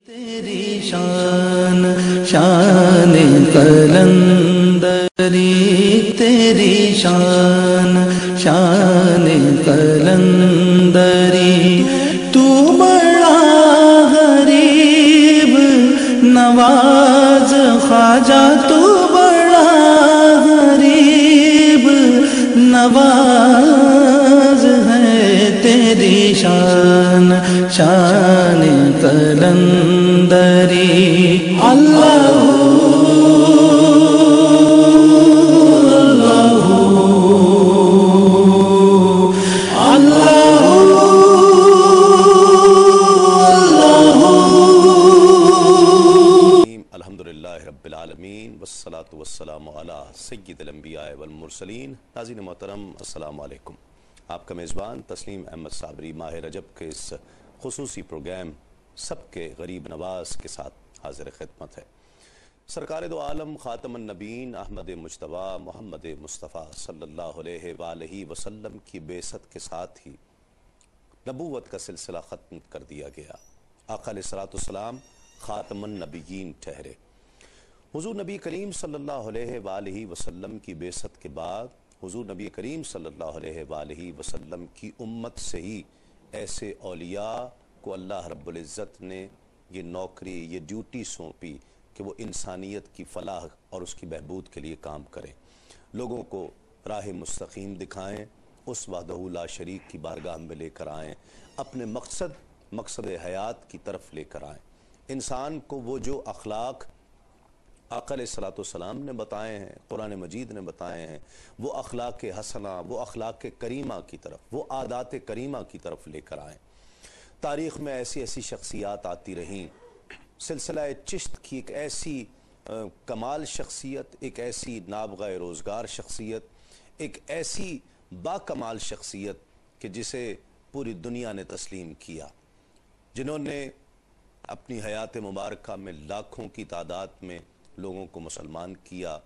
تیری شان شان قلندری، تیری شان شان قلندری، تو بڑا غریب نواز خواجہ، تو بڑا غریب نواز ہے، تیری شان شان قلندری۔ اللہ الحمدللہ رب العالمین والصلاة والسلام علی سید الانبیاء والمرسلین۔ ناظرین محترم السلام علیکم۔ آپ کا میزبان تسلیم احمد صابری ماہ رجب کے اس خصوصی پروگرام سب کے غریب نواز کے ساتھ حاضر خدمت ہے۔ سرکار دو عالم خاتم النبیین احمد مجتبیٰ محمد مصطفیٰ صلی اللہ علیہ وآلہ وسلم کی بعثت کے ساتھ ہی نبوت کا سلسلہ ختم کر دیا گیا۔ آقا علیہ السلام خاتم النبیین ٹھہرے۔ حضور نبی کریم صلی اللہ علیہ وآلہ وسلم کی بعثت کے بعد حضور نبی کریم صلی اللہ علیہ وآلہ وسلم کی امت سے ہی ایسے اولیاء کو اللہ رب العزت نے یہ نوکری، یہ ڈیوٹی سونپی کہ وہ انسانیت کی فلاح اور اس کی بہبود کے لیے کام کریں، لوگوں کو راہ مستقیم دکھائیں، اس وحدہ لا شریک کی بارگاہ میں لے کر آئیں، اپنے مقصد حیات کی طرف لے کر آئیں۔ انسان کو وہ جو اخلاق آقا علیہ السلام نے بتائے ہیں، قرآن مجید نے بتائے ہیں، وہ اخلاق حسنہ، وہ اخلاق کریمہ کی طرف، وہ عادات کریمہ کی طرف لے کر آئیں۔ تاریخ میں ایسی ایسی شخصیات آتی رہیں۔ سلسلہ چشت کی ایک ایسی کمال شخصیت، ایک ایسی نابغہ روزگار شخصیت، ایک ایسی باکمال شخصیت کہ جسے پوری دنیا نے تسلیم کیا، جنہوں نے اپنی حیات مبارکہ میں لاکھوں کی تعداد میں لوگوں کو مسلمان کیا۔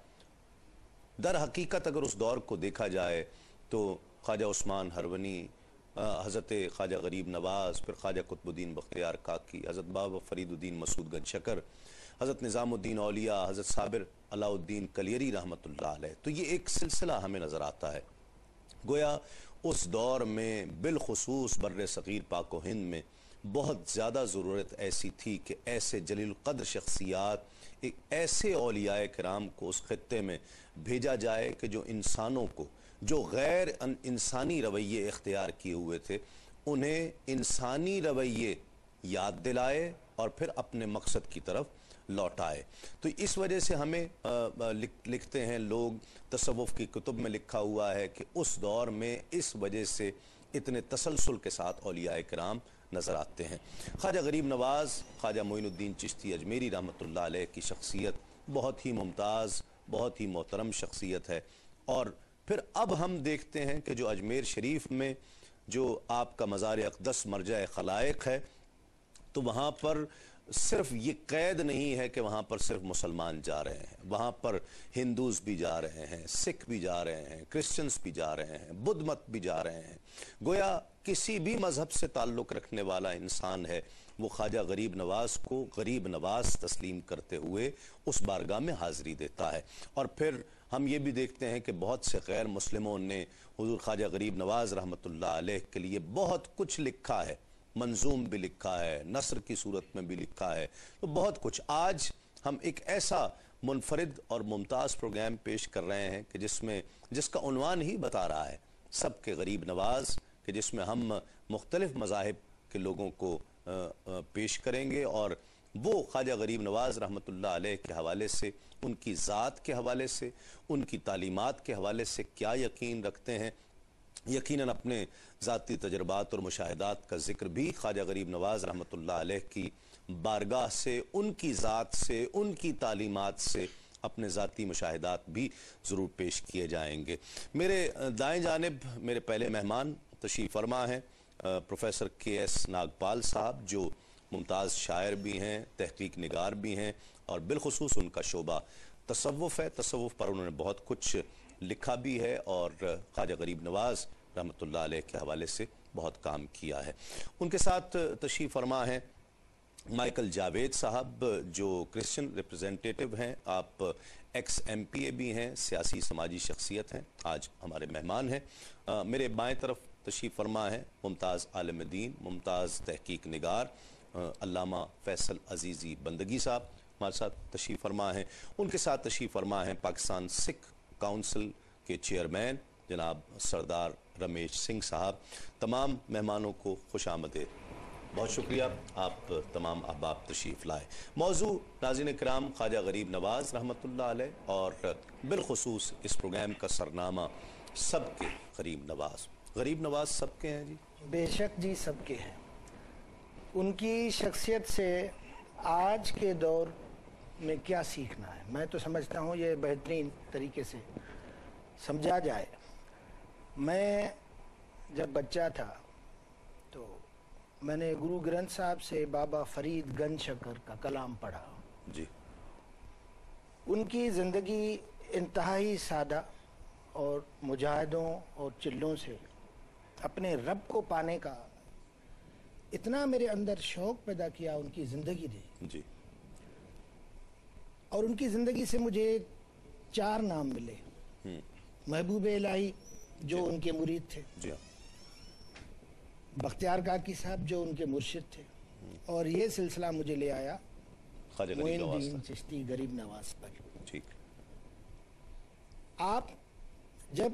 در حقیقت اگر اس دور کو دیکھا جائے تو خواجہ عثمان ہرونی، حضرت خواجہ غریب نواز، پھر خواجہ قطب الدین بختیار کاکی، حضرت بابا فرید الدین مسعود گنج شکر، حضرت نظام الدین اولیاء، حضرت صابر علاء الدین کلیری رحمۃ اللہ علیہ، تو یہ ایک سلسلہ ہمیں نظر آتا ہے۔ گویا اس دور میں بالخصوص بر صغیر پاک و ہند میں بہت زیادہ ضرورت ایسی تھی کہ ایسے جلیل القدر شخصیات، ایک ایسے اولیاء کرام کو اس خطے میں بھیجا جائے کہ جو انسانوں کو، جو غیر انسانی رویے اختیار کیے ہوئے تھے، انہیں انسانی رویے یاد دلائے اور پھر اپنے مقصد کی طرف لوٹائے۔ تو اس وجہ سے ہمیں لکھتے ہیں لوگ، تصوف کی کتب میں لکھا ہوا ہے کہ اس دور میں اس وجہ سے اتنے تسلسل کے ساتھ اولیاء کرام نظر آتے ہیں۔ خواجہ غریب نواز، خواجہ معین الدین چشتی اجمیری رحمۃ اللہ علیہ کی شخصیت بہت ہی ممتاز، بہت ہی محترم شخصیت ہے۔ اور پھر اب ہم دیکھتے ہیں کہ جو اجمیر شریف میں جو آپ کا مزار اقدس مرجع خلائق ہے، تو وہاں پر صرف یہ قید نہیں ہے کہ وہاں پر صرف مسلمان جا رہے ہیں، وہاں پر ہندوز بھی جا رہے ہیں، سکھ بھی جا رہے ہیں، کرسچنز بھی جا رہے ہیں، بدھ مت بھی جا رہے ہیں۔ گویا کسی بھی مذہب سے تعلق رکھنے والا انسان ہے، وہ خواجہ غریب نواز کو غریب نواز تسلیم کرتے ہوئے اس بارگاہ میں حاضری دیتا ہے۔ اور پھر ہم یہ بھی دیکھتے ہیں کہ بہت سے غیر مسلموں نے حضور خواجہ غریب نواز رحمۃ اللہ علیہ کے لیے بہت کچھ لکھا ہے، منظوم بھی لکھا ہے، نثر کی صورت میں بھی لکھا ہے، تو بہت کچھ۔ آج ہم ایک ایسا منفرد اور ممتاز پروگرام پیش کر رہے ہیں کہ جس کا عنوان ہی بتا رہا ہے سب کے غریب نواز، کہ جس میں ہم مختلف مذاہب کے لوگوں کو پیش کریں گے اور وہ خواجہ غریب نواز رحمۃ اللہ علیہ کے حوالے سے، ان کی ذات کے حوالے سے، ان کی تعلیمات کے حوالے سے کیا یقین رکھتے ہیں۔ یقیناً اپنے ذاتی تجربات اور مشاہدات کا ذکر بھی خواجہ غریب نواز رحمۃ اللہ علیہ کی بارگاہ سے، ان کی ذات سے، ان کی تعلیمات سے اپنے ذاتی مشاہدات بھی ضرور پیش کیے جائیں گے۔ میرے دائیں جانب میرے پہلے مہمان تشریف فرما ہیں پروفیسر کے ایس ناگپال صاحب، جو ممتاز شاعر بھی ہیں، تحقیق نگار بھی ہیں، اور بالخصوص ان کا شعبہ تصوف ہے۔ تصوف پر انہوں نے بہت کچھ لکھا بھی ہے اور خواجہ غریب نواز رحمۃ اللہ علیہ کے حوالے سے بہت کام کیا ہے۔ ان کے ساتھ تشریف فرما ہیں مائیکل جاوید صاحب جو کرسچن ریپرزینٹیٹو ہیں، آپ ایکس ایم پی اے بھی ہیں، سیاسی سماجی شخصیت ہیں، آج ہمارے مہمان ہیں۔ میرے بائیں طرف تشریف فرما ہے ممتاز عالم دین، ممتاز تحقیق نگار علامہ فیصل عزیزی بندگی صاحب ہمارے ساتھ تشریف فرما ہیں۔ ان کے ساتھ تشریف فرما ہیں پاکستان سکھ کونسل کے چیئرمین جناب سردار رمیش سنگھ صاحب۔ تمام مہمانوں کو خوش آمدید، بہت شکریہ آپ تمام احباب تشریف لائے۔ موضوع ناظرین کرام خواجہ غریب نواز رحمۃ اللہ علیہ، اور بالخصوص اس پروگرام کا سرنامہ سب کے غریب نواز۔ غریب نواز سب کے ہیں جی؟ بے شک جی، سب کے ہیں۔ ان کی شخصیت سے آج کے دور میں کیا سیکھنا ہے، میں تو سمجھتا ہوں یہ بہترین طریقے سے سمجھا جائے۔ میں جب بچہ تھا تو میں نے گرو گرنتھ صاحب سے بابا فرید گنج شکر کا کلام پڑھا جی۔ ان کی زندگی انتہائی سادہ اور مجاہدوں اور چلوں سے اپنے رب کو پانے کا اتنا میرے اندر شوق پیدا کیا ان کی زندگی نے جی۔ اور ان کی زندگی سے مجھے 4 نام ملے۔ محبوب الہی جو ان کے مرید تھے، جی، بختیار کاکی صاحب جو ان کے مرشد تھے، اور یہ سلسلہ مجھے لے آیا خواجہ غریب معین نواز الدین چشتی غریب نواز پر۔ ٹھیک۔ آپ جب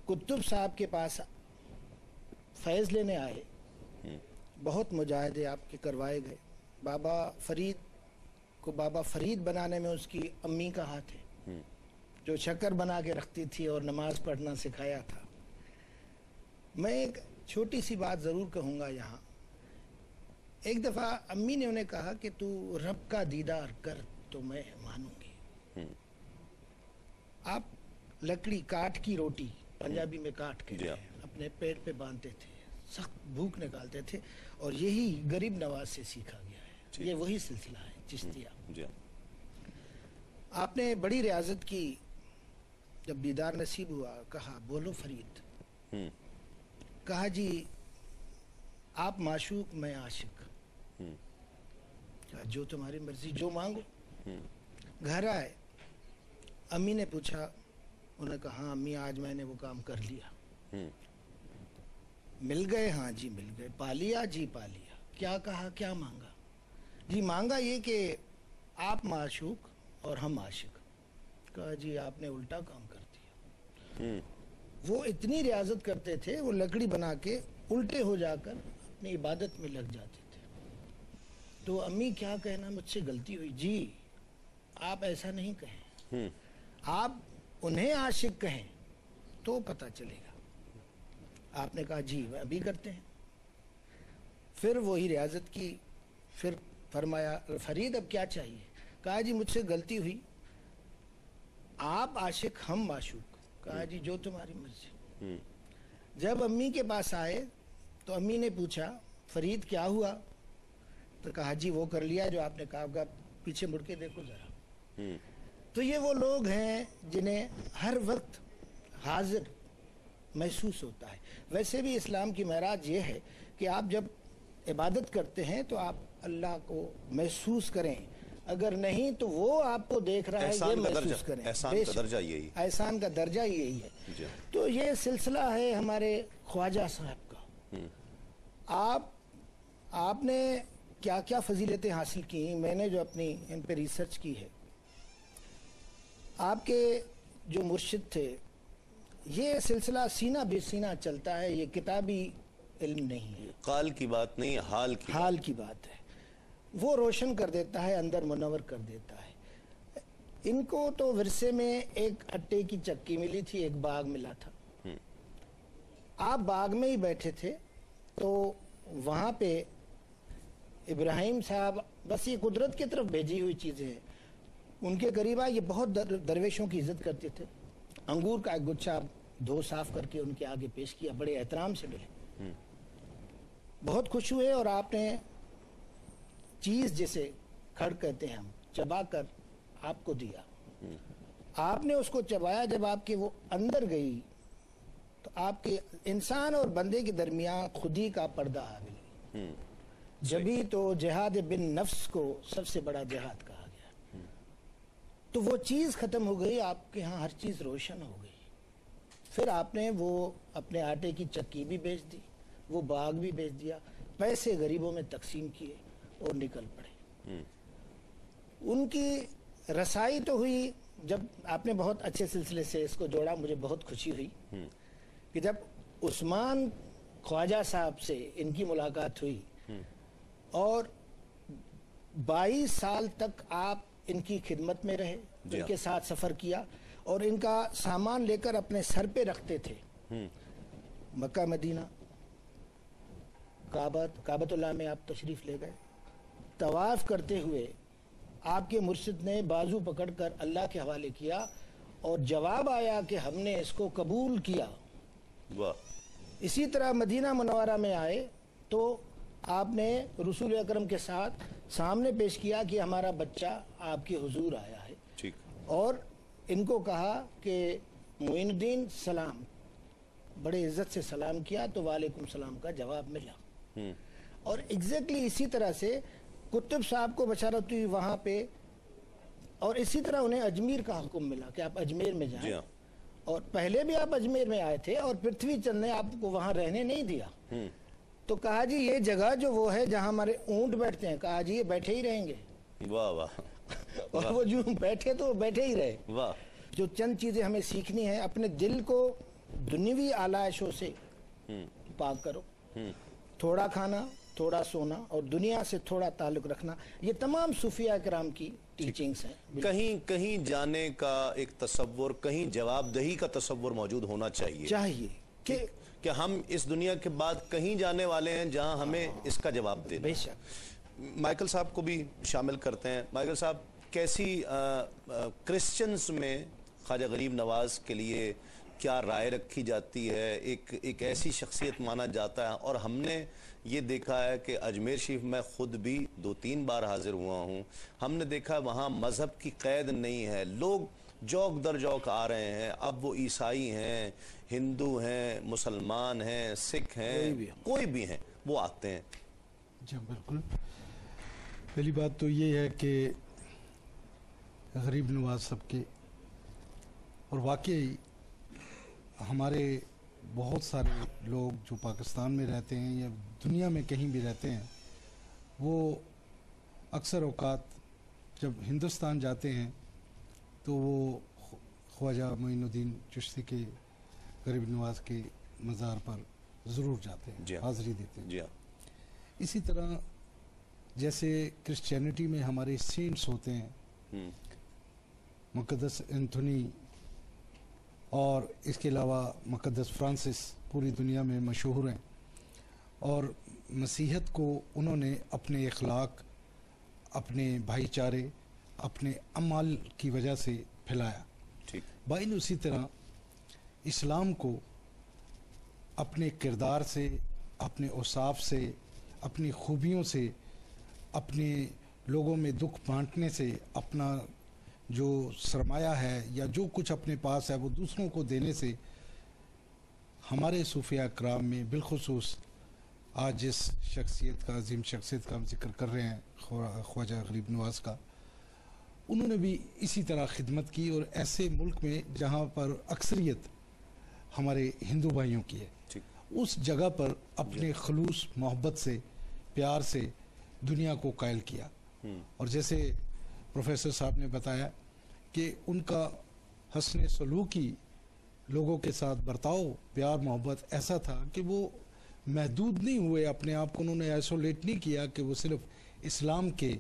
کتب صاحب کے پاس فیض لینے آئے، بہت مجاہدے آپ کے کروائے گئے۔ بابا فرید کو بابا فرید بنانے میں اس کی امی کا ہاتھ ہے، جو شکر بنا کے رکھتی تھی اور نماز پڑھنا سکھایا تھا۔ میں ایک چھوٹی سی بات ضرور کہوں گا یہاں۔ ایک دفعہ امی نے انہیں کہا کہ تو رب کا دیدار کر تو میں مانوں گی۔ آپ لکڑی کاٹ کی روٹی، پنجابی میں کاٹ کے اپنے پیٹ پہ باندھتے تھے، سخت بھوک نکالتے تھے، اور یہی غریب نواز سے سیکھا گیا ہے۔ یہ وہی سلسلہ ہے چشتیہ۔ آپ نے بڑی ریاضت کی، جب دیدار نصیب ہوا کہا بولو فرید۔ کہا جی آپ معشوق میں عاشق، کہا جو تمہاری مرضی، جو مانگو۔ گھر آئے، امی نے پوچھا، انہوں نے کہا ہاں امی آج میں نے وہ کام کر لیا۔ مل گئے؟ ہاں جی مل گئے۔ پا لیا؟ جی پا لیا۔ کیا کہا، کیا مانگا؟ جی مانگا یہ کہ آپ معشوق اور ہم عاشق۔ کہا جی آپ نے الٹا کام کر دیا۔ وہ اتنی ریاضت کرتے تھے، وہ لکڑی بنا کے الٹے ہو جا کر اپنی عبادت میں لگ جاتے تھے۔ تو امی کیا کہنا، مجھ سے غلطی ہوئی۔ جی آپ ایسا نہیں کہیں، آپ انہیں عاشق کہیں تو پتہ چلے گا۔ آپ نے کہا جی ابھی کرتے ہیں۔ پھر وہی ریاضت کی، پھر فرمایا فرید اب کیا چاہیے؟ کہا جی مجھ سے غلطی ہوئی، آپ عاشق ہم معشوق۔ کہا جی جو تمہاری مرضی۔ جب امی کے پاس آئے تو امی نے پوچھا فرید کیا ہوا؟ تو کہا جی وہ کر لیا جو آپ نے کہا، پیچھے مڑ کے دیکھو ذرا۔ تو یہ وہ لوگ ہیں جنہیں ہر وقت حاضر محسوس ہوتا ہے۔ ویسے بھی اسلام کی معراج یہ ہے کہ آپ جب عبادت کرتے ہیں تو آپ اللہ کو محسوس کریں، اگر نہیں تو وہ آپ کو دیکھ رہا ہے، یہ محسوس کریں۔ احسان کا درجہ یہی، احسان کا درجہ یہی ہے۔ تو یہ سلسلہ ہے ہمارے خواجہ صاحب کا۔ آپ نے کیا کیا فضیلتیں حاصل کی، میں نے جو اپنی ان پہ ریسرچ کی ہے۔ آپ کے جو مرشد تھے، یہ سلسلہ سینہ بے سینہ چلتا ہے، یہ کتابی علم نہیں ہے، قال کی بات نہیں، حال کی بات ہے۔ وہ روشن کر دیتا ہے، اندر منور کر دیتا ہے۔ ان کو تو ورثے میں ایک اٹے کی چکی ملی تھی، ایک باغ ملا تھا۔ آپ باغ میں ہی بیٹھے تھے تو وہاں پہ ابراہیم صاحب، بس یہ قدرت کی طرف بھیجی ہوئی چیزیں ہیں، ان کے قریب آئے۔ یہ بہت درویشوں کی عزت کرتے تھے۔ انگور کا ایک گچھا دھو صاف کر کے ان کے آگے پیش کیا، بڑے احترام سے ملے، بہت خوش ہوئے، اور آپ نے چیز جسے کھڑ کہتے ہیں ہم، چبا کر آپ کو دیا۔ آپ نے اس کو چبایا، جب آپ کے وہ اندر گئی تو آپ کے انسان اور بندے کے درمیان خودی کا پردہ آ گئی۔ جبھی تو جہاد بن نفس کو سب سے بڑا جہاد کہا گیا. تو وہ چیز ختم ہو گئی، آپ کے ہاں ہر چیز روشن ہو گئی. پھر آپ نے وہ اپنے آٹے کی چکی بھی بیچ دی، وہ باغ بھی بیچ دیا، پیسے غریبوں میں تقسیم کیے اور نکل پڑے. ان کی رسائی تو ہوئی. جب آپ نے بہت اچھے سلسلے سے اس کو جوڑا، مجھے بہت خوشی ہوئی کہ جب عثمان خواجہ صاحب سے ان کی ملاقات ہوئی اور 22 سال تک آپ ان کی خدمت میں رہے، ان کے ساتھ سفر کیا اور ان کا سامان لے کر اپنے سر پہ رکھتے تھے. مکہ مدینہ کعبۃ اللہ میں آپ تشریف لے گئے، طواف کرتے ہوئے آپ کے مرشد نے بازو پکڑ کر اللہ کے حوالے کیا اور جواب آیا کہ ہم نے اس کو قبول کیا. اسی طرح مدینہ منورہ میں آئے تو آپ نے رسول اکرم کے ساتھ سامنے پیش کیا کہ ہمارا بچہ آپ کے حضور آیا ہے، اور ان کو کہا کہ معین الدین سلام، بڑے عزت سے سلام کیا تو وعلیکم السلام کا جواب ملا. اور ایگزیکٹلی اسی طرح سے کتب صاحب کو بشارت ہوئی وہاں پہ، اور اسی طرح انہیں اجمیر کا حکم ملا کہ آپ اجمیر میں جائیں. اور پہلے بھی آپ اجمیر میں آئے تھے اور پرتھوی چند نے آپ کو وہاں رہنے نہیں دیا. تو کہا جی یہ جگہ جو وہ ہے جہاں ہمارے اونٹ بیٹھتے ہیں، کہا جی یہ بیٹھے ہی رہیں گے. واہ واہ. اور وہ جو بیٹھے تو بیٹھے ہی رہے. واہ. جو چند چیزیں ہمیں سیکھنی ہیں، اپنے دل کو دنیوی آلائشوں سے پاک کرو. تھوڑا کھانا، تھوڑا سونا اور دنیا سے تھوڑا تعلق رکھنا، یہ تمام صوفیاء کرام کی ٹیچنگز ہیں. کہیں جانے کا ایک تصور، کہیں جواب دہی کا تصور موجود ہونا چاہیے کہ ہم اس دنیا کے بعد کہیں جانے والے ہیں جہاں ہمیں اس کا جواب دے. بے شک. مائیکل صاحب کو بھی شامل کرتے ہیں. مائیکل صاحب، کیسی کرسچنز میں خواجہ غریب نواز کے لیے کیا رائے رکھی جاتی ہے؟ ایک ایسی شخصیت مانا جاتا ہے، اور ہم نے یہ دیکھا ہے کہ اجمیر شریف میں خود بھی 2-3 بار حاضر ہوا ہوں، ہم نے دیکھا وہاں مذہب کی قید نہیں ہے، لوگ جوک در جوک آ رہے ہیں. اب وہ عیسائی ہیں، ہندو ہیں، مسلمان ہیں، سکھ ہیں، کوئی بھی ہیں، وہ آتے ہیں. جی بالکل. پہلی بات تو یہ ہے کہ غریب نواز صاحب کے، اور واقعی ہمارے بہت سارے لوگ جو پاکستان میں رہتے ہیں یا دنیا میں کہیں بھی رہتے ہیں، وہ اکثر اوقات جب ہندوستان جاتے ہیں تو وہ خواجہ معین الدین چشتی کے، غریب نواز کے مزار پر ضرور جاتے ہیں، حاضری دیتے ہیں. اسی طرح جیسے کرسچینٹی میں ہمارے سینٹس ہوتے ہیں، مقدس اینتھونی اور اس کے علاوہ مقدس فرانسس پوری دنیا میں مشہور ہیں، اور مسیحیت کو انہوں نے اپنے اخلاق، اپنے بھائی چارے، اپنے اعمال کی وجہ سے پھیلایا. بائن اسی طرح اسلام کو اپنے کردار سے، اپنے اوصاف سے، اپنی خوبیوں سے، اپنے لوگوں میں دکھ بانٹنے سے، اپنا جو سرمایہ ہے یا جو کچھ اپنے پاس ہے وہ دوسروں کو دینے سے، ہمارے صوفیاء کرام میں بالخصوص آج جس شخصیت کا، عظیم شخصیت کا ہم ذکر کر رہے ہیں، خواجہ غریب نواز کا، انہوں نے بھی اسی طرح خدمت کی. اور ایسے ملک میں جہاں پر اکثریت ہمارے ہندو بھائیوں کی ہے، اس جگہ پر اپنے خلوص محبت سے، پیار سے دنیا کو قائل کیا. اور جیسے پروفیسر صاحب نے بتایا کہ ان کا حسن سلوکی، لوگوں کے ساتھ برتاؤ، پیار محبت ایسا تھا کہ وہ محدود نہیں ہوئے، اپنے آپ کو انہوں نے ایسولیٹ نہیں کیا کہ وہ صرف اسلام کے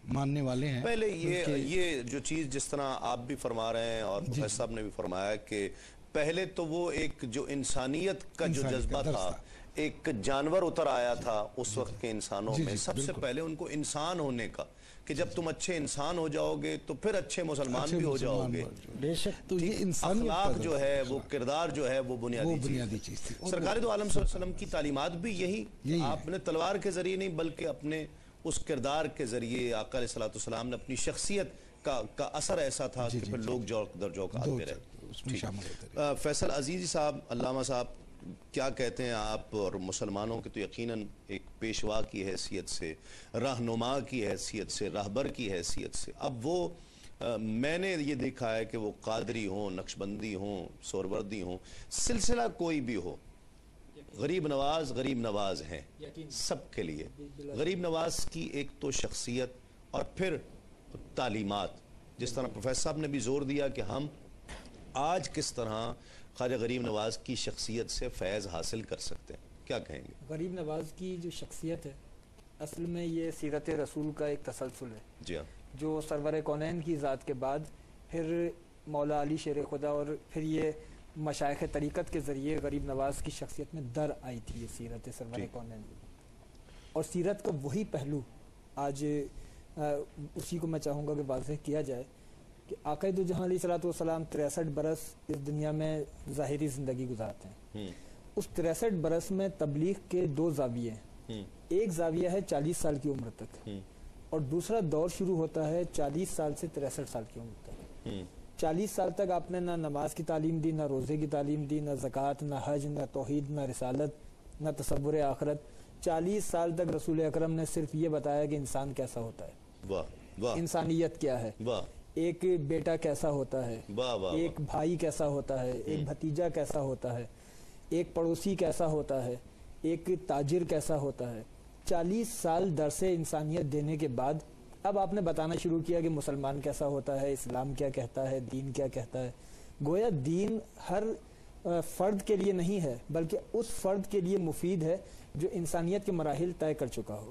ماننے والے ہیں. پہلے یہ جو چیز جس طرح آپ بھی فرما رہے ہیں اور پروفیسر صاحب نے بھی فرمایا کہ پہلے تو وہ ایک جو انسانیت کا جو جذبہ تھا، ایک جانور اتر آیا تھا اس وقت کے انسانوں میں. سب سے پہلے ان کو انسان ہونے کا، کہ جب تم اچھے انسان ہو جاؤ گے تو پھر اچھے مسلمان بھی ہو جاؤ گے. تو یہ اخلاق جو ہے، وہ کردار جو ہے، وہ بنیادی چیز تھی. سرکار دو عالم صلی اللہ علیہ وسلم کی تعلیمات بھی یہی، آپ نے تلوار کے ذریعے نہیں بلکہ اپنے اس کردار کے ذریعے آقا علیہ السلام نے اپنی شخصیت کا اثر ایسا تھا کہ پھر لوگ جوک در جوک آتے رہے. فیصل عزیزی صاحب، علامہ صاحب، کیا کہتے ہیں آپ، اور مسلمانوں کے تو یقیناً ایک پیشوا کی حیثیت سے، رہنما کی حیثیت سے، رہبر کی حیثیت سے، اب وہ میں نے یہ دیکھا ہے کہ وہ قادری ہوں، نقشبندی ہوں، سہروردی ہوں، سلسلہ کوئی بھی ہو، غریب نواز ہیں سب کے لیے. غریب نواز کی ایک تو شخصیت اور پھر تعلیمات، جس طرح پروفیسر صاحب نے بھی زور دیا کہ ہم آج کس طرح خواجہ غریب نواز کی شخصیت سے فیض حاصل کر سکتے ہیں، کیا کہیں گے؟ غریب نواز کی جو شخصیت ہے اصل میں یہ سیرت رسول کا ایک تسلسل ہے. جی ہاں. جو سرور کونین کی ذات کے بعد پھر مولا علی شیر خدا اور پھر یہ مشائخ طریقت کے ذریعے غریب نواز کی شخصیت میں در آئی تھی یہ سیرت سرور کونین. اور سیرت کا وہی پہلو آج اسی کو میں چاہوں گا کہ واضح کیا جائے کہ آقا دو جہاں علیہ الصلوۃ والسلام 63 برس اس دنیا میں ظاہری زندگی گزارتے ہیں. اس 63 برس میں تبلیغ کے 2 زاویے ہیں. ایک زاویہ ہے 40 سال کی عمر تک، اور دوسرا دور شروع ہوتا ہے 40 سال سے 63 سال کی عمر تک. 40 سال تک آپ نے نہ نماز کی تعلیم دی، نہ روزے کی تعلیم دی، نہ زکوٰۃ، نہ حج، نہ توحید، نہ رسالت، نہ تصور آخرت. 40 سال تک رسول اکرم نے صرف یہ بتایا کہ انسان کیسا ہوتا ہے، انسانیت کیا ہے، ایک بیٹا کیسا ہوتا ہے، ایک بھائی کیسا ہوتا ہے، ایک بھتیجا کیسا ہوتا ہے، ایک پڑوسی کیسا ہوتا ہے، ایک تاجر کیسا ہوتا ہے. 40 سال درس انسانیت دینے کے بعد اب آپ نے بتانا شروع کیا کہ مسلمان کیسا ہوتا ہے، اسلام کیا کہتا ہے، دین کیا کہتا ہے. گویا دین ہر فرد کے لیے نہیں ہے بلکہ اس فرد کے لیے مفید ہے جو انسانیت کے مراحل طے کر چکا ہو،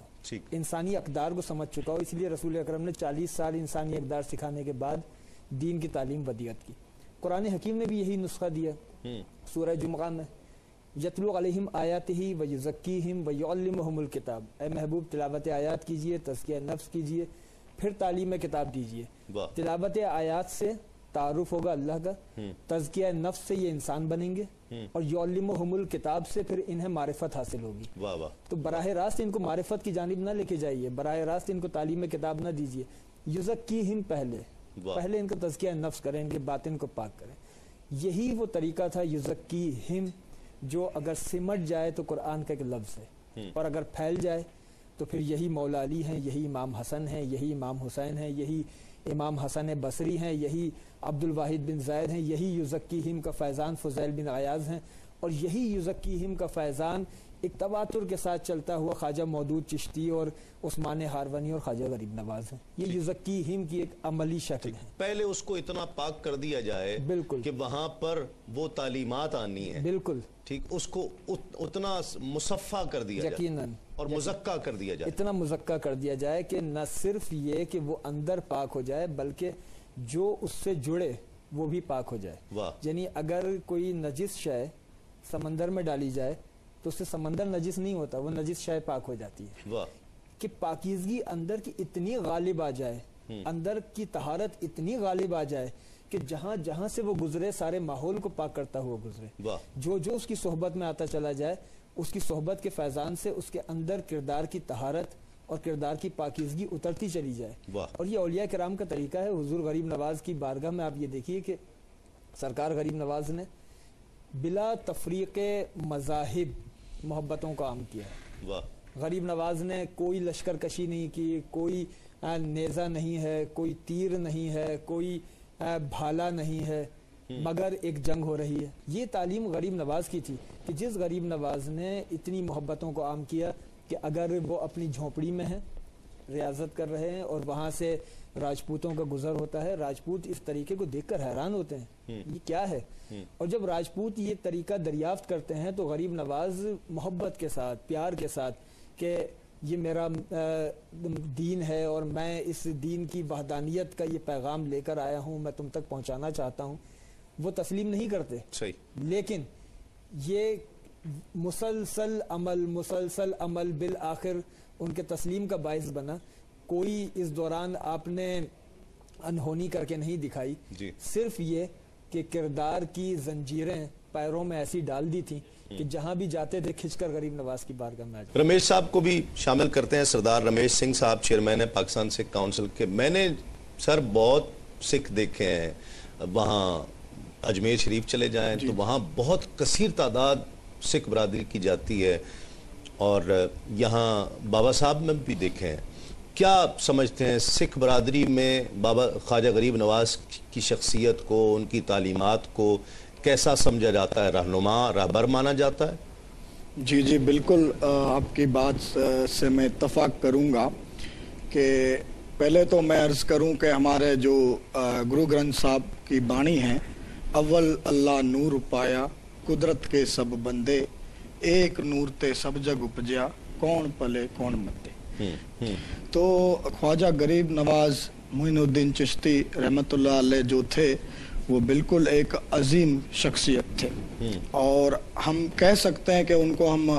انسانی اقدار کو سمجھ چکا ہو. اس لیے رسول اکرم نے 40 سال انسانی اقدار سکھانے کے بعد دین کی تعلیم ودیعت کی. قرآن حکیم نے بھی یہی نسخہ دیا سورہ جمعہ میں، یتلو علیہم آیاتہ ویزکیہم ویعلمہم الکتاب. اے محبوب تلاوت آیات کیجئے، تزکیہ نفس کیجئے، پھر تعلیم کتاب دیجئے. تلاوت آیات سے تعارف ہوگا اللہ کا، تزکیہ نفس سے یہ انسان بنیں گے، اور یعلمہم الکتاب سے پھر انہیں معرفت حاصل ہوگی. تو براہ راست ان کو معرفت کی جانب نہ لے کے جائیے، براہ راست ان کو تعلیم کتاب نہ دیجئے. یزکیہم پہلے ان کا تزکیہ نفس کریں، ان کے باطن کو پاک کریں. یہی وہ طریقہ تھا یزکیہم جو اگر سمٹ جائے تو قرآن کا ایک لفظ ہے، اور اگر پھیل جائے تو پھر یہی مولا علی ہیں، یہی امام حسن ہیں، یہی امام حسین ہیں، یہی امام حسن بصری ہیں، یہی عبد الواحد بن زید ہیں، یہی یزکیہم کا فیضان فضیل بن عیاض ہیں، اور یہی یزکیہم کا فیضان ایک تواتر کے ساتھ چلتا ہوا خواجہ مودود چشتی اور عثمان ہارونی اور خواجہ غریب نواز ہیں. یہ یزکیہم کی ایک عملی شکل ہے. پہلے اس کو اتنا پاک کر دیا جائے بالکل کہ وہاں پر وہ تعلیمات آنی ہے، بالکل ٹھیک، اس کو اتنا مصفہ کر دیا جائے یقیناً، اور مزکہ کر دیا جائے، اتنا مزکہ کر دیا جائے کہ نہ صرف یہ کہ وہ اندر پاک ہو جائے بلکہ جو اس سے جڑے وہ بھی پاک ہو جائے. یعنی اگر کوئی نجس شے سمندر میں ڈالی جائے تو اس سے سمندر نجس نہیں ہوتا، وہ نجس شے پاک ہو جاتی ہے. کہ پاکیزگی اندر کی اتنی غالب آ جائے، اندر کی طہارت اتنی غالب آ جائے کہ جہاں جہاں سے وہ گزرے سارے ماحول کو پاک کرتا ہوا گزرے. جو اس کی صحبت میں آتا چلا جائے، اس کی صحبت کے فیضان سے اس کے اندر کردار کی طہارت اور کردار کی پاکیزگی اترتی چلی جائے. اور یہ اولیاء کرام کا طریقہ ہے. حضور غریب نواز کی بارگاہ میں آپ یہ دیکھیے کہ سرکار غریب نواز نے بلا تفریق مذاہب محبتوں کو عام کیا ہے. غریب نواز نے کوئی لشکر کشی نہیں کی، کوئی نیزہ نہیں ہے، کوئی تیر نہیں ہے، کوئی بھالا نہیں ہے، مگر ایک جنگ ہو رہی ہے. یہ تعلیم غریب نواز کی تھی کہ جس غریب نواز نے اتنی محبتوں کو عام کیا کہ اگر وہ اپنی جھونپڑی میں ہیں، ریاضت کر رہے ہیں، اور وہاں سے راجپوتوں کا گزر ہوتا ہے، راجپوت اس طریقے کو دیکھ کر حیران ہوتے ہیں یہ کیا ہے. اور جب راجپوت یہ طریقہ دریافت کرتے ہیں تو غریب نواز محبت کے ساتھ، پیار کے ساتھ کہ یہ میرا دین ہے اور میں اس دین کی وحدانیت کا یہ پیغام لے کر آیا ہوں، میں تم تک پہنچانا چاہتا ہوں، وہ تسلیم نہیں کرتے. لیکن یہ مسلسل عمل بالآخر ان کے تسلیم کا باعث بنا. کوئی اس دوران آپ نے انہونی کر کے نہیں دکھائی، صرف یہ کہ کردار کی زنجیریں پیروں میں ایسی ڈال دی تھی کہ جہاں بھی جاتے تھے کھچ کر غریب نواز کی بارگاہ میں آ جاتے. رمیش صاحب کو بھی شامل کرتے ہیں. سردار رمیش سنگھ صاحب چیئرمین پاکستان سکھ کونسل کے. میں نے سر بہت سکھ دیکھے ہیں، وہاں اجمیر شریف چلے جائیں تو وہاں بہت کثیر تعداد سکھ برادری کی جاتی ہے اور یہاں بابا صاحب میں بھی دیکھیں، کیا سمجھتے ہیں سکھ برادری میں بابا خواجہ غریب نواز کی شخصیت کو، ان کی تعلیمات کو کیسا سمجھا جاتا ہے؟ رہنما، رہبر مانا جاتا ہے؟ جی جی بالکل، آپ کی بات سے میں اتفاق کروں گا کہ پہلے تو میں عرض کروں کہ ہمارے جو گرو گرنتھ صاحب کی بانی ہیں، اول اللہ نور پایا قدرت کے سب بندے، ایک نور تے سب جگ اپجیا کون پلے کون متے۔ تو خواجہ غریب نواز معین الدین چشتی رحمۃ اللہ علیہ جو تھے وہ بالکل ایک عظیم شخصیت تھے، اور ہم کہہ سکتے ہیں کہ ان کو ہم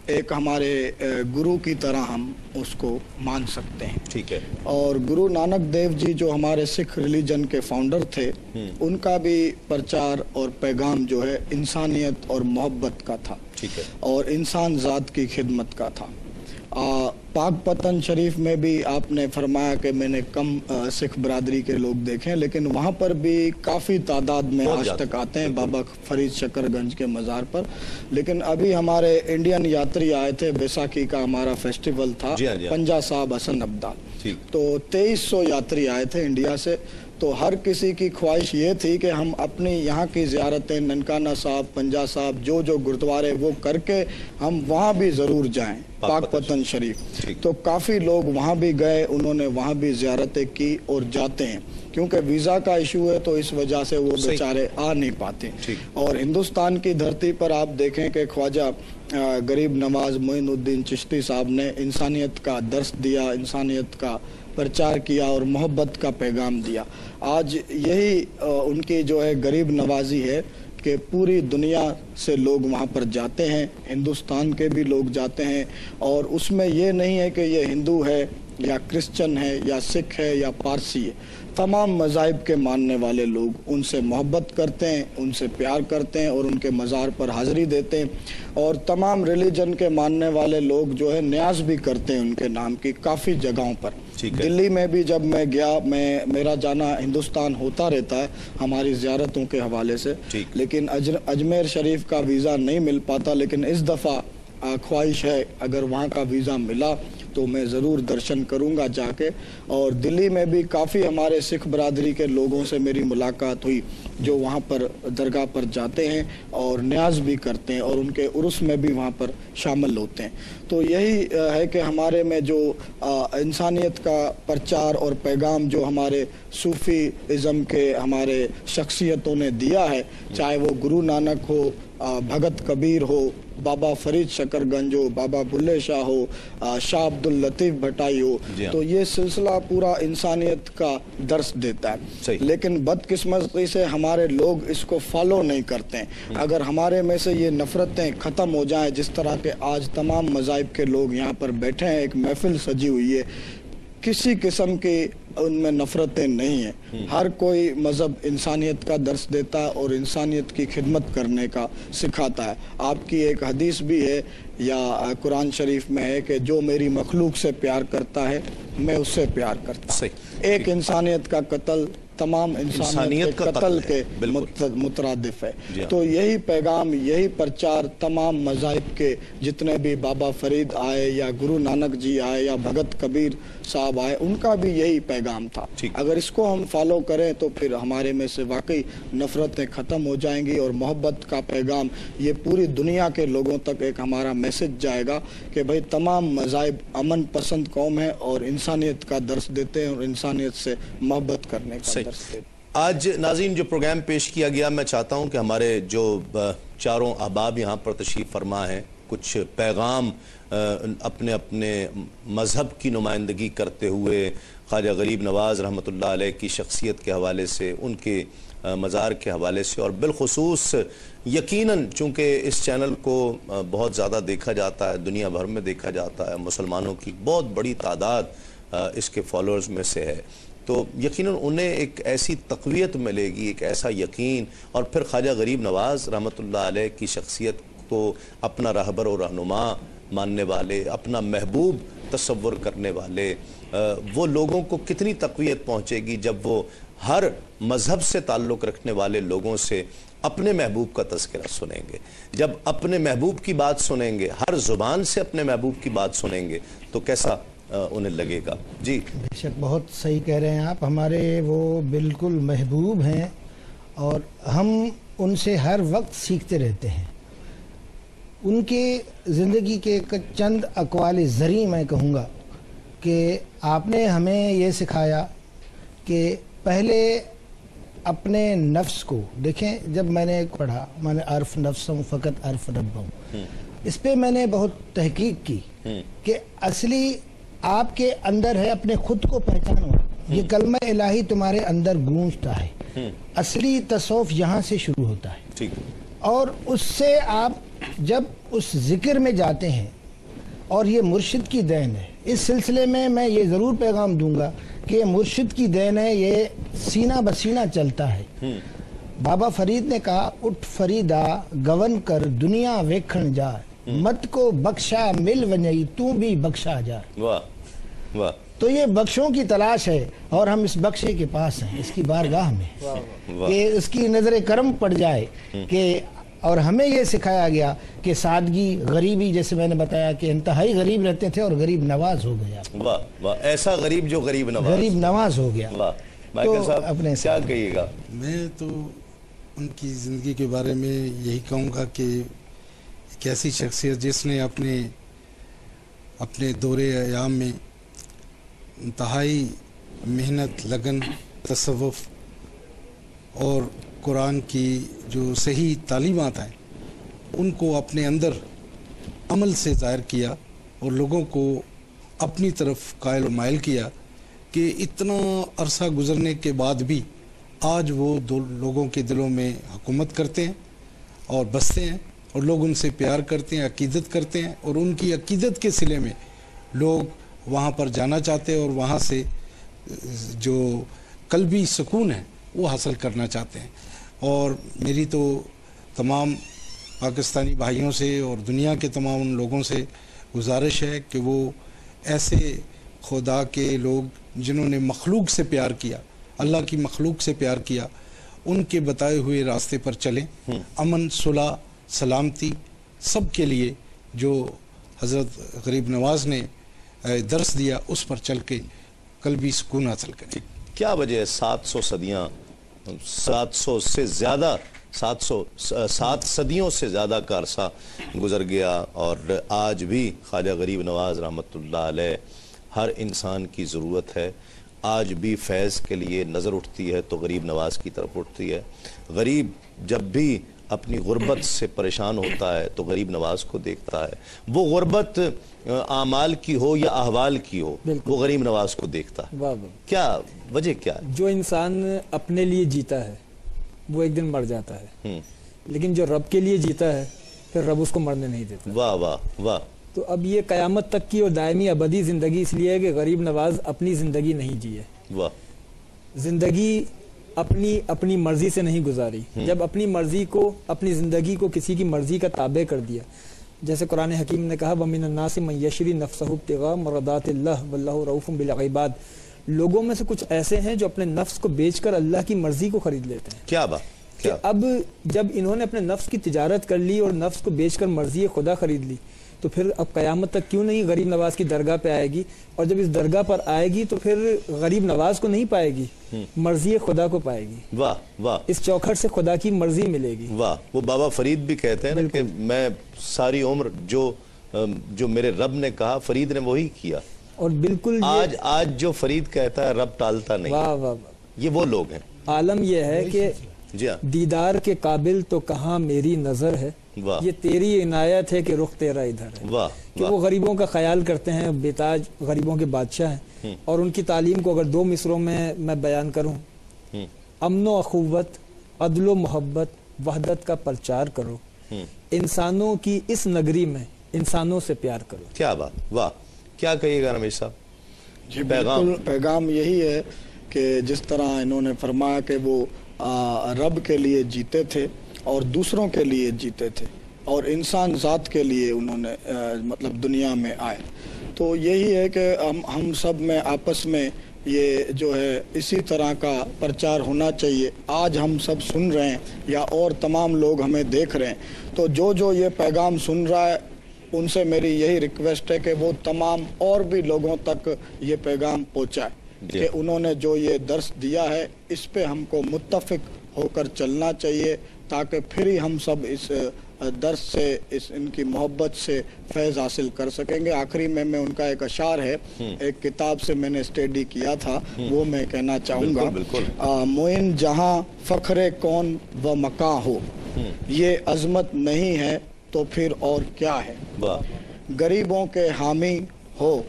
ایک ہمارے گرو کی طرح ہم اس کو مان سکتے ہیں۔ ٹھیک ہے۔ اور گرو نانک دیو جی جو ہمارے سکھ ریلیجن کے فاؤنڈر تھے، ان کا بھی پرچار اور پیغام جو ہے انسانیت اور محبت کا تھا، ٹھیک ہے، اور انسان ذات کی خدمت کا تھا۔ پاک پتن شریف میں بھی آپ نے فرمایا کہ میں نے کم سکھ برادری کے لوگ دیکھیں، لیکن وہاں پر بھی کافی تعداد میں آج تک آتے ہیں بابا فرید شکر گنج کے مزار پر۔ لیکن ابھی ہمارے انڈین یاتری آئے تھے، بیساکھی کا ہمارا فیسٹیول تھا، پنجا صاحب حسن ابدال، تو 2300 یاتری آئے تھے انڈیا سے۔ تو ہر کسی کی خواہش یہ تھی کہ ہم اپنی یہاں کی زیارتیں ننکانہ صاحب، پنجا صاحب، جو گردوارے وہ کر کے ہم وہاں بھی ضرور جائیں، پاک پتن شریف۔ تو کافی لوگ وہاں بھی گئے، انہوں نے وہاں بھی زیارتیں کی اور جاتے ہیں، کیونکہ ویزا کا ایشو ہے تو اس وجہ سے وہ بیچارے آ نہیں پاتے۔ اور ہندوستان کی دھرتی پر آپ دیکھیں کہ خواجہ غریب نواز معین الدین چشتی صاحب نے انسانیت کا درس دیا، انسانیت کا پرچار کیا اور محبت کا پیغام دیا۔ آج یہی ان کی جو ہے غریب نوازی ہے کہ پوری دنیا سے لوگ وہاں پر جاتے ہیں، ہندوستان کے بھی لوگ جاتے ہیں، اور اس میں یہ نہیں ہے کہ یہ ہندو ہے یا کرسچن ہے یا سکھ ہے یا پارسی ہے، تمام مذاہب کے ماننے والے لوگ ان سے محبت کرتے ہیں، ان سے پیار کرتے ہیں اور ان کے مزار پر حاضری دیتے ہیں، اور تمام ریلیجن کے ماننے والے لوگ جو ہے نیاز بھی کرتے ہیں ان کے نام کی کافی جگہوں پر۔ دلی میں بھی جب میں گیا، میرا جانا ہندوستان ہوتا رہتا ہے ہماری زیارتوں کے حوالے سے، لیکن اجمیر شریف کا ویزا نہیں مل پاتا، لیکن اس دفعہ خواہش ہے اگر وہاں کا ویزا ملا تو میں ضرور درشن کروں گا جا کے۔ اور دلی میں بھی کافی ہمارے سکھ برادری کے لوگوں سے میری ملاقات ہوئی جو وہاں پر درگاہ پر جاتے ہیں اور نیاز بھی کرتے ہیں اور ان کے عرس میں بھی وہاں پر شامل ہوتے ہیں۔ تو یہی ہے کہ ہمارے میں جو انسانیت کا پرچار اور پیغام جو ہمارے صوفی ازم کے ہمارے شخصیتوں نے دیا ہے، چاہے وہ گرو نانک ہو، بھگت کبیر ہو، بابا فرید شکر گنج ہو، بابا بلے شاہ ہو، شاہ عبد اللطیف بھٹائی ہو، تو یہ سلسلہ پورا انسانیت کا درس دیتا ہے۔ لیکن بدقسمتی سے ہمارے لوگ اس کو فالو نہیں کرتے ہیں۔ اگر ہمارے میں سے یہ نفرتیں ختم ہو جائیں، جس طرح کے آج تمام مذاہب کے لوگ یہاں پر بیٹھے ہیں، ایک محفل سجی ہوئی ہے، کسی قسم کی ان میں نفرتیں نہیں ہیں، ہر کوئی مذہب انسانیت کا درس دیتا ہے اور انسانیت کی خدمت کرنے کا سکھاتا ہے۔ آپ کی ایک حدیث بھی ہے یا قرآن شریف میں ہے کہ جو میری مخلوق سے پیار کرتا ہے میں اس سے پیار کرتا ہوں۔ ایک انسانیت کا قتل تمام انسانیت کے قتل کے مترادف ہے۔ تو یہی پیغام، یہی پرچار تمام مذاہب کے جتنے بھی بابا فرید آئے یا گرو نانک جی آئے یا بھگت کبیر صاحب آئے، ان کا بھی یہی پیغام تھا۔ اگر اس کو ہم فالو کریں تو پھر ہمارے میں سے واقعی نفرتیں ختم ہو جائیں گی اور محبت کا پیغام یہ پوری دنیا کے لوگوں تک ایک ہمارا میسج جائے گا کہ بھئی تمام مذاہب امن پسند قوم ہے اور انسانیت کا درس دیتے ہیں اور انسانیت سے محبت کرنے کا درس دیتے ہیں۔ آج ناظرین جو پروگرام پیش کیا گیا، میں چاہتا ہوں کہ ہمارے جو چاروں احباب یہاں پر تشریف فرما ہیں، کچھ پیغام اپنے اپنے مذہب کی نمائندگی کرتے ہوئے خواجہ غریب نواز رحمۃ اللہ علیہ کی شخصیت کے حوالے سے، ان کے مزار کے حوالے سے، اور بالخصوص یقیناً چونکہ اس چینل کو بہت زیادہ دیکھا جاتا ہے، دنیا بھر میں دیکھا جاتا ہے، مسلمانوں کی بہت بڑی تعداد اس کے فالوورز میں سے ہے، تو یقیناً انہیں ایک ایسی تقویت ملے گی، ایک ایسا یقین، اور پھر خواجہ غریب نواز رحمۃ اللہ علیہ کی شخصیت کو اپنا رہبر و رہنما ماننے والے، اپنا محبوب تصور کرنے والے وہ لوگوں کو کتنی تقویت پہنچے گی جب وہ ہر مذہب سے تعلق رکھنے والے لوگوں سے اپنے محبوب کا تذکرہ سنیں گے، جب اپنے محبوب کی بات سنیں گے، ہر زبان سے اپنے محبوب کی بات سنیں گے تو کیسا انہیں لگے گا؟ جی بے شک بہت صحیح کہہ رہے ہیں آپ، ہمارے وہ بالکل محبوب ہیں اور ہم ان سے ہر وقت سیکھتے رہتے ہیں۔ ان کے زندگی کے چند اقوال زرعی میں کہوں گا کہ آپ نے ہمیں یہ سکھایا کہ پہلے اپنے نفس کو دیکھیں۔ جب میں نے پڑھا، میں نے عرف نفسوں فقط عرف ربہم، اس پہ میں نے بہت تحقیق کی کہ اصلی آپ کے اندر ہے اپنے خود کو پہچانو، یہ کلمہ الہی تمہارے اندر گونجتا ہے، اصلی تصوف یہاں سے شروع ہوتا ہے، اور اس سے آپ جب اس ذکر میں جاتے ہیں، اور یہ مرشد کی دین ہے۔ اس سلسلے میں یہ ضرور پیغام دوں گا کہ مرشد کی دین ہے، یہ سینہ بسینہ چلتا ہے۔ بابا فرید نے کہا، اٹھ فریدا گون کر دنیا ویکھن جا، مت کو بخشا مل ونئی تو بھی بخشا جا۔ واہ واہ، تو یہ بخشوں کی تلاش ہے اور ہم اس بخشے کے پاس ہیں، اس کی بارگاہ میں، کہ اس کی نظر کرم پڑ جائے کہ، اور ہمیں یہ سکھایا گیا کہ سادگی، غریبی، جیسے میں نے بتایا کہ انتہائی غریب رہتے تھے اور غریب نواز ہو گیا۔ واہ واہ، ایسا غریب جو غریب نواز، غریب نواز ہو گیا۔ واہ، مائیکل صاحب اپنے کیا کہیے گا؟ میں تو ان کی زندگی کے بارے میں یہی کہوں گا کہ ایک ایسی شخصیت جس نے اپنے دور ایام میں انتہائی محنت، لگن، تصوف اور قرآن کی جو صحیح تعلیمات ہیں ان کو اپنے اندر عمل سے ظاہر کیا اور لوگوں کو اپنی طرف قائل و مائل کیا، کہ اتنا عرصہ گزرنے کے بعد بھی آج وہ لوگوں کے دلوں میں حکومت کرتے ہیں اور بستے ہیں، اور لوگ ان سے پیار کرتے ہیں، عقیدت کرتے ہیں، اور ان کی عقیدت کے صلے میں لوگ وہاں پر جانا چاہتے ہیں اور وہاں سے جو قلبی سکون ہے وہ حاصل کرنا چاہتے ہیں۔ اور میری تو تمام پاکستانی بھائیوں سے اور دنیا کے تمام ان لوگوں سے گزارش ہے کہ وہ ایسے خدا کے لوگ جنہوں نے مخلوق سے پیار کیا، اللہ کی مخلوق سے پیار کیا، ان کے بتائے ہوئے راستے پر چلیں۔ امن، صلح، سلامتی سب کے لیے جو حضرت غریب نواز نے درس دیا اس پر چل کے قلبی سکون حاصل کریں۔ کیا وجہ ہے 700 صدیاں، 700 سے زیادہ، 7 صدیوں سے زیادہ کا عرصہ گزر گیا اور آج بھی خواجہ غریب نواز رحمۃ اللہ علیہ ہر انسان کی ضرورت ہے۔ آج بھی فیض کے لیے نظر اٹھتی ہے تو غریب نواز کی طرف اٹھتی ہے۔ غریب جب بھی اپنی غربت سے پریشان ہوتا ہے تو غریب نواز کو دیکھتا ہے، وہ غربت اعمال کی ہو یا احوال کی ہو، وہ غریب نواز کو دیکھتا ہے۔ کیا وجہ کیا ہے؟ جو انسان اپنے لیے جیتا ہے وہ ایک دن مر جاتا ہے، لیکن جو رب کے لیے جیتا ہے پھر رب اس کو مرنے نہیں دیتا۔ واہ واہ واہ۔ تو اب یہ قیامت تک کی اور دائمی ابدی زندگی اس لیے ہے کہ غریب نواز اپنی زندگی نہیں جیے، واہ، زندگی اپنی مرضی سے نہیں گزاری۔ جب اپنی مرضی کو، اپنی زندگی کو کسی کی مرضی کا تابع کر دیا، جیسے قرآن حکیم نے کہا وَمِنَ النَّاسِ مَن يَشْرِي نَفْسَهُ ابْتِغَاءَ مَرْضَاتِ اللَّهِ وَاللَّهُ رَءُوفٌ بِالْعِبَادِ، لوگوں میں سے کچھ ایسے ہیں جو اپنے نفس کو بیچ کر اللہ کی مرضی کو خرید لیتے ہیں۔ کیا بات! کہ اب جب انہوں نے اپنے نفس کی تجارت کر لی اور نفس کو بیچ کر مرضی خدا خرید لی، تو پھر اب قیامت تک کیوں نہیں غریب نواز کی درگاہ پہ آئے گی، اور جب اس درگاہ پر آئے گی تو پھر غریب نواز کو نہیں پائے گی، مرضی خدا کو پائے گی۔ واہ واہ، اس چوکھٹ سے خدا کی مرضی ملے گی۔ واہ، وہ بابا فرید بھی کہتے ہیں نا کہ میں ساری عمر جو میرے رب نے کہا فرید نے وہی کیا، اور بالکل آج جو فرید کہتا ہے رب ٹالتا نہیں۔ واہ واہ، یہ وہ لوگ ہیں۔ عالم یہ ہے کہ دیدار کے قابل تو کہاں میری نظر ہے، یہ تیری عنایت ہے کہ رخ تیرا ادھر ہے۔ کہ وہ غریبوں کا خیال کرتے ہیں، بیتاج غریبوں کے بادشاہ ہیں، اور ان کی تعلیم کو اگر 2 مصروں میں بیان کروں، امن و اخوت، عدل و محبت، وحدت کا پرچار کرو، انسانوں کی اس نگری میں انسانوں سے پیار کرو۔ کیا بات! واہ، کیا کہیے گا رمیش صاحب؟ جی بالکل، پیغام یہی ہے کہ جس طرح انہوں نے فرمایا کہ وہ رب کے لیے جیتے تھے اور دوسروں کے لیے جیتے تھے اور انسان ذات کے لیے انہوں نے مطلب دنیا میں آئے، تو یہی ہے کہ ہم سب میں آپس میں یہ جو ہے اسی طرح کا پرچار ہونا چاہیے. آج ہم سب سن رہے ہیں یا اور تمام لوگ ہمیں دیکھ رہے ہیں, تو جو یہ پیغام سن رہا ہے ان سے میری یہی ریکویسٹ ہے کہ وہ تمام اور بھی لوگوں تک یہ پیغام پہنچائے کہ انہوں نے جو یہ درس دیا ہے اس پہ ہم کو متفق ہو کر چلنا چاہیے, تاکہ پھر ہی ہم سب اس درس سے ان کی محبت سے فیض حاصل کر سکیں گے. آخری میں ان کا ایک اشعار ہے, ایک کتاب سے میں نے اسٹڈی کیا تھا, وہ میں کہنا چاہوں گا. معین جہاں فخر کون و مکاں ہو, یہ عظمت نہیں ہے تو پھر اور کیا ہے. غریبوں کے حامی ہو,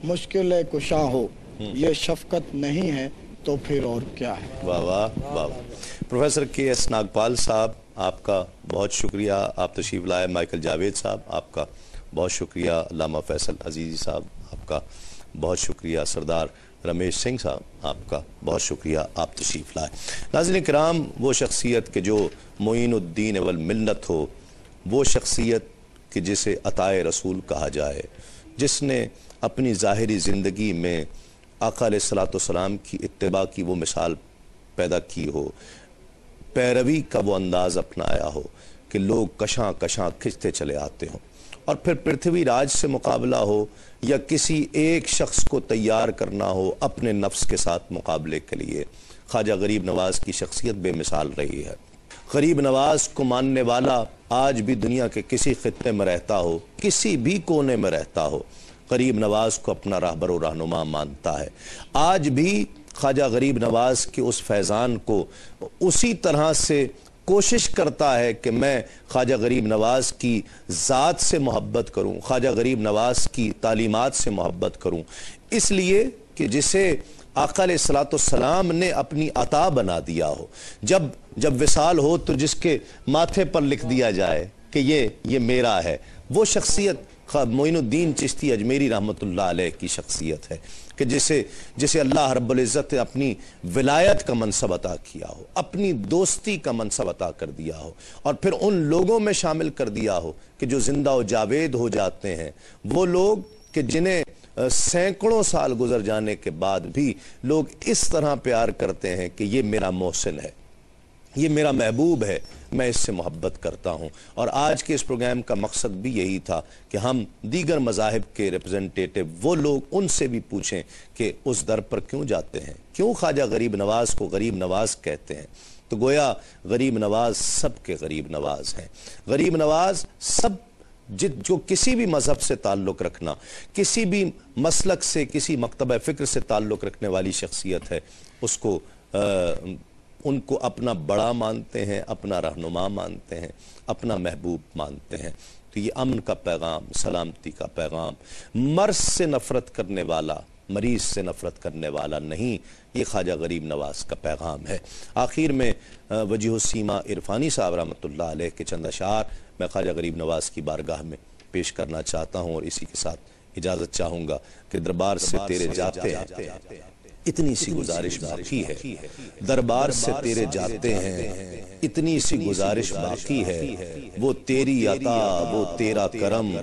مشکل کشا ہو, یہ شفقت نہیں ہے تو پھر اور کیا ہے. واہ واہ واہ. پروفیسر کے ایس ناگپال صاحب, آپ کا بہت شکریہ, آپ تشریف لائے. مائیکل جاوید صاحب, آپ کا بہت شکریہ. علامہ فیصل عزیزی صاحب, آپ کا بہت شکریہ. سردار رمیش سنگھ صاحب, آپ کا بہت شکریہ, آپ تشریف لائے. ناظرین کرام, وہ شخصیت کہ جو معین الدین والملت ہو, وہ شخصیت کہ جسے عطائے رسول کہا جائے, جس نے اپنی ظاہری زندگی میں آقا علیہ السلام کی اتباع کی وہ مثال پیدا کی ہو, پیروی کا وہ انداز اپنایا ہو کہ لوگ کشاں کشاں کھچتے چلے آتے ہوں, اور پھر پرتھوی راج سے مقابلہ ہو یا کسی ایک شخص کو تیار کرنا ہو اپنے نفس کے ساتھ مقابلے کے لیے, خواجہ غریب نواز کی شخصیت بے مثال رہی ہے. غریب نواز کو ماننے والا آج بھی دنیا کے کسی خطے میں رہتا ہو, کسی بھی کونے میں رہتا ہو, غریب نواز کو اپنا راہبر و رہنما مانتا ہے. آج بھی خواجہ غریب نواز کے اس فیضان کو اسی طرح سے کوشش کرتا ہے کہ میں خواجہ غریب نواز کی ذات سے محبت کروں, خواجہ غریب نواز کی تعلیمات سے محبت کروں, اس لیے کہ جسے آقا علیہ السلام نے اپنی عطا بنا دیا ہو. جب وصال ہو تو جس کے ماتھے پر لکھ دیا جائے کہ یہ میرا ہے, وہ شخصیت معین الدین چشتی اجمیری رحمۃ اللہ علیہ کی شخصیت ہے کہ جسے اللہ رب العزت نے اپنی ولایت کا منصب عطا کیا ہو, اپنی دوستی کا منصب عطا کر دیا ہو, اور پھر ان لوگوں میں شامل کر دیا ہو کہ جو زندہ و جاوید ہو جاتے ہیں, وہ لوگ کہ جنہیں سینکڑوں سال گزر جانے کے بعد بھی لوگ اس طرح پیار کرتے ہیں کہ یہ میرا محسن ہے, یہ میرا محبوب ہے, میں اس سے محبت کرتا ہوں. اور آج کے اس پروگرام کا مقصد بھی یہی تھا کہ ہم دیگر مذاہب کے ریپرزنٹیٹیو وہ لوگ ان سے بھی پوچھیں کہ اس در پر کیوں جاتے ہیں, کیوں خواجہ غریب نواز کو غریب نواز کہتے ہیں. تو گویا غریب نواز سب کے غریب نواز ہیں. غریب نواز سب جو کسی بھی مذہب سے تعلق رکھنا, کسی بھی مسلک سے, کسی مکتبہ فکر سے تعلق رکھنے والی شخصیت ہے, اس کو ان کو اپنا بڑا مانتے ہیں, اپنا رہنما مانتے ہیں, اپنا محبوب مانتے ہیں. تو یہ امن کا پیغام, سلامتی کا پیغام, مرض سے نفرت کرنے والا, مریض سے نفرت کرنے والا نہیں, یہ خواجہ غریب نواز کا پیغام ہے. آخر میں وجیہ السیما عرفانی صاحب رحمۃ اللہ علیہ کے چند اشعار میں خواجہ غریب نواز کی بارگاہ میں پیش کرنا چاہتا ہوں, اور اسی کے ساتھ اجازت چاہوں گا کہ دربار سے تیرے جاتے ہیں اتنی سی گزارش باقی ہے, دربار سے تیرے جاتے ہیں اتنی سی گزارش باقی ہے, وہ تیری عطا, وہ تیرا کرم,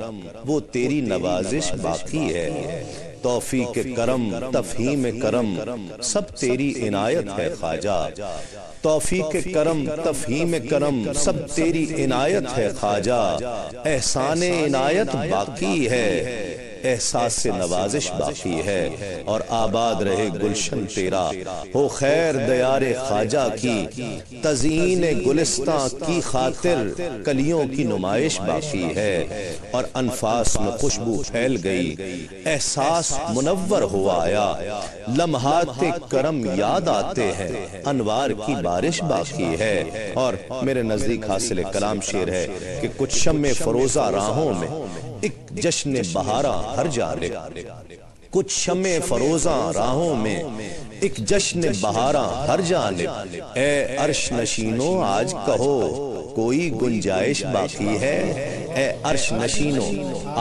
وہ تیری نوازش باقی ہے. توفیق کرم, تفہیم کرم, سب تیری عنایت ہے خواجہ. توفیق کرم, تفہیم کرم, سب تیری عنایت ہے خواجہ. احسان عنایت باقی ہے, احساس سے نوازش باقی ہے, اور آباد رہے گلشن تیرا, ہو خیر دیار خواجہ کی. تزئین گلستان کی خاطر کلیوں کی نمائش باقی ہے, اور انفاس میں خوشبو پھیل گئی, احساس منور ہوا آیا. لمحات کرم یاد آتے ہیں, انوار کی بارش باقی ہے. اور میرے نزدیک حاصل کلام شعر ہے کہ کچھ شمع فروزہ راہوں میں ایک جشن بہاراں ہر جانب, کچھ شمع فروزاں راہوں میں ایک جشن بہاراں ہر جانب. اے عرش نشینوں آج کہو کوئی گنجائش باقی ہے, اے عرش نشینوں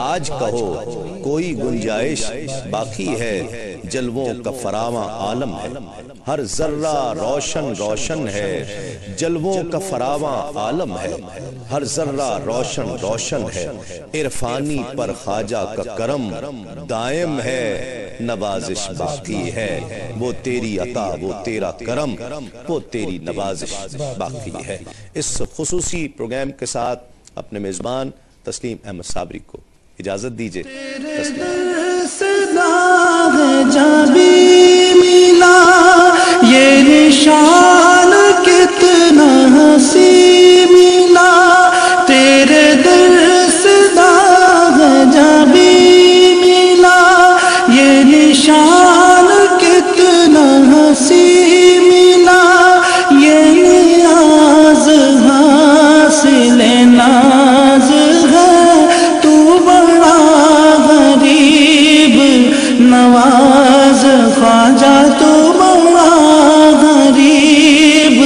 آج کہو کوئی گنجائش باقی ہے. جلووں کا فراواں عالم ہے, ہر ذرہ روشن روشن ہے. جلووں کا فراواں عالم ہے, ہر ذرہ روشن روشن ہے. عرفانی پر خواجہ کا کرم دائم ہے, نوازش باقی ہے، وہ تیری عطا، وہ تیرا کرم، وہ تیری نوازش باقی ہے۔ اس خصوصی پروگرام کے ساتھ اپنے میزبان تسلیم احمد صابری کو اجازت دیجئے۔ یہ نشان کتنا ہنسی ملا، تیرے در سے داغ جب بھی ملا، یہ نشان کتنا ہنسی ملا، یہ نیاز حاصل ناز ہے، تو بڑا غریب نواز خواجہ، تو بڑا غریب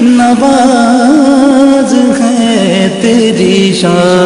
نواز ہے، تیری شان